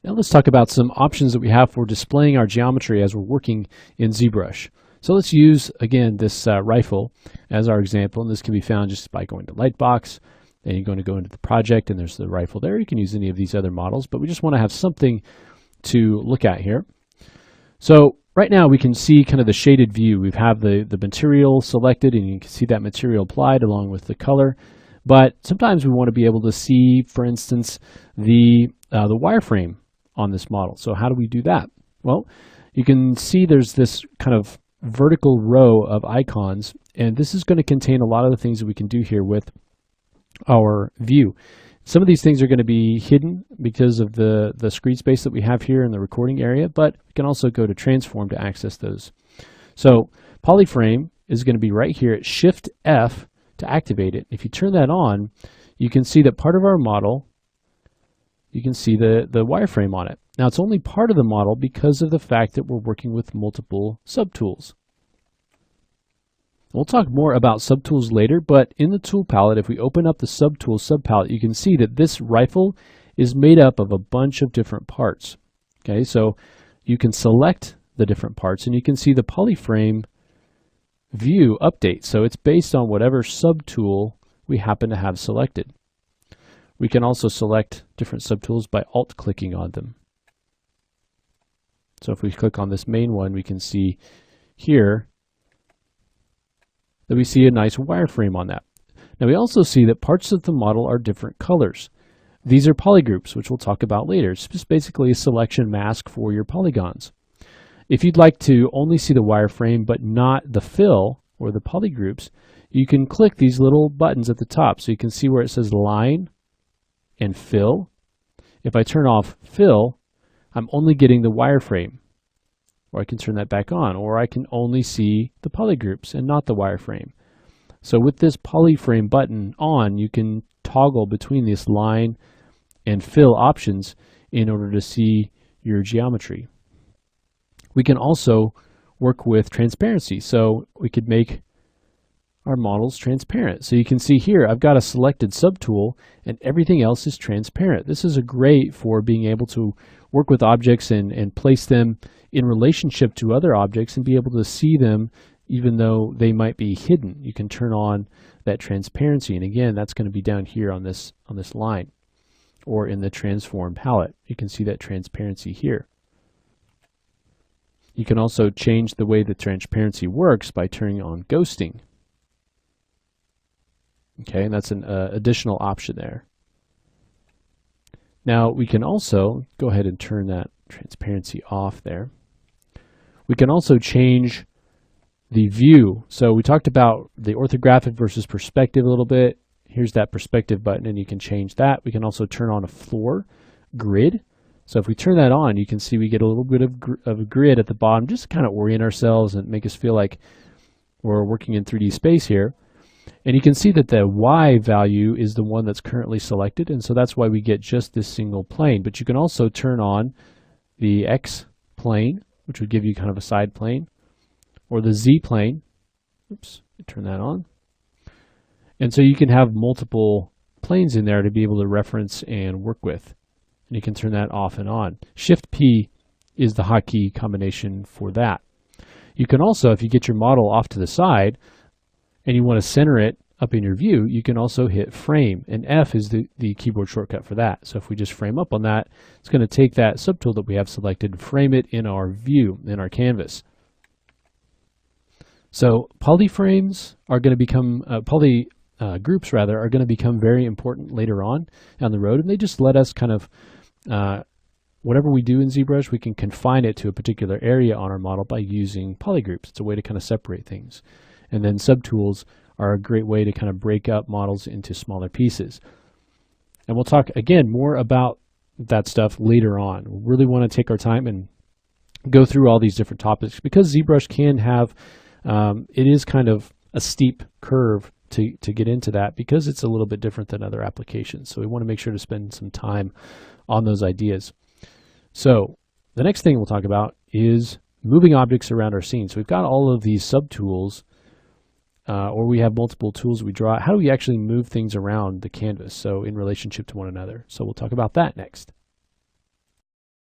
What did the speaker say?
Now let's talk about some options that we have for displaying our geometry as we're working in ZBrush. So let's use, again, this rifle as our example, and this can be found just by going to Lightbox, and you're going to go into the project, and there's the rifle there. You can use any of these other models, but we just want to have something to look at here. So right now we can see kind of the shaded view. We have the material selected, and you can see that material applied along with the color. But sometimes we want to be able to see, for instance, the wireframe on this model. So how do we do that? Well, you can see there's this kind of vertical row of icons, and this is going to contain a lot of the things that we can do here with our view. Some of these things are going to be hidden because of the screen space that we have here in the recording area, but we can also go to Transform to access those. So Polyframe is going to be right here at Shift F to activate it. If you turn that on, you can see that part of our model, you can see the wireframe on it. Now it's only part of the model because of the fact that we're working with multiple subtools. We'll talk more about subtools later, but in the tool palette, if we open up the subtool subpalette, you can see that this rifle is made up of a bunch of different parts. Okay, so you can select the different parts and you can see the polyframe view update. So it's based on whatever subtool we happen to have selected. We can also select different subtools by alt-clicking on them. So if we click on this main one, we can see here that we see a nice wireframe on that. Now we also see that parts of the model are different colors. These are polygroups, which we'll talk about later. It's just basically a selection mask for your polygons. If you'd like to only see the wireframe but not the fill or the polygroups, you can click these little buttons at the top. So you can see where it says line and fill. If I turn off fill, I'm only getting the wireframe. Or I can turn that back on, or I can only see the polygroups and not the wireframe. So with this polyframe button on, you can toggle between this line and fill options in order to see your geometry. We can also work with transparency. So we could make our models transparent. So you can see here, I've got a selected subtool and everything else is transparent. This is great for being able to work with objects and place them in relationship to other objects and be able to see them even though they might be hidden. You can turn on that transparency, and again, that's going to be down here on this line or in the transform palette. You can see that transparency here. You can also change the way the transparency works by turning on ghosting. Okay, and that's an additional option there. Now we can also go ahead and turn that transparency off there. We can also change the view. So we talked about the orthographic versus perspective a little bit. Here's that perspective button and you can change that. We can also turn on a floor grid. So if we turn that on, you can see we get a little bit of a grid at the bottom just to kind of orient ourselves and make us feel like we're working in 3D space here. And you can see that the Y value is the one that's currently selected, and so that's why we get just this single plane. But you can also turn on the X plane, which would give you kind of a side plane, or the Z plane. Oops, turn that on. And so you can have multiple planes in there to be able to reference and work with. And you can turn that off and on. Shift P is the hotkey combination for that. You can also, if you get your model off to the side, and you want to center it up in your view, you can also hit frame, and F is the keyboard shortcut for that. So if we just frame up on that, it's going to take that subtool that we have selected and frame it in our view, in our canvas. So polyframes are going to become, groups rather, are going to become very important later on down the road, and they just let us kind of, whatever we do in ZBrush, we can confine it to a particular area on our model by using polygroups. It's a way to kind of separate things. And then subtools are a great way to kind of break up models into smaller pieces. And we'll talk again more about that stuff later on. We really want to take our time and go through all these different topics because ZBrush can have, it is kind of a steep curve to get into that because it's a little bit different than other applications. So we want to make sure to spend some time on those ideas. So the next thing we'll talk about is moving objects around our scene. So we've got all of these subtools or we have multiple tools we draw. How do we actually move things around the canvas, so in relationship to one another? So we'll talk about that next.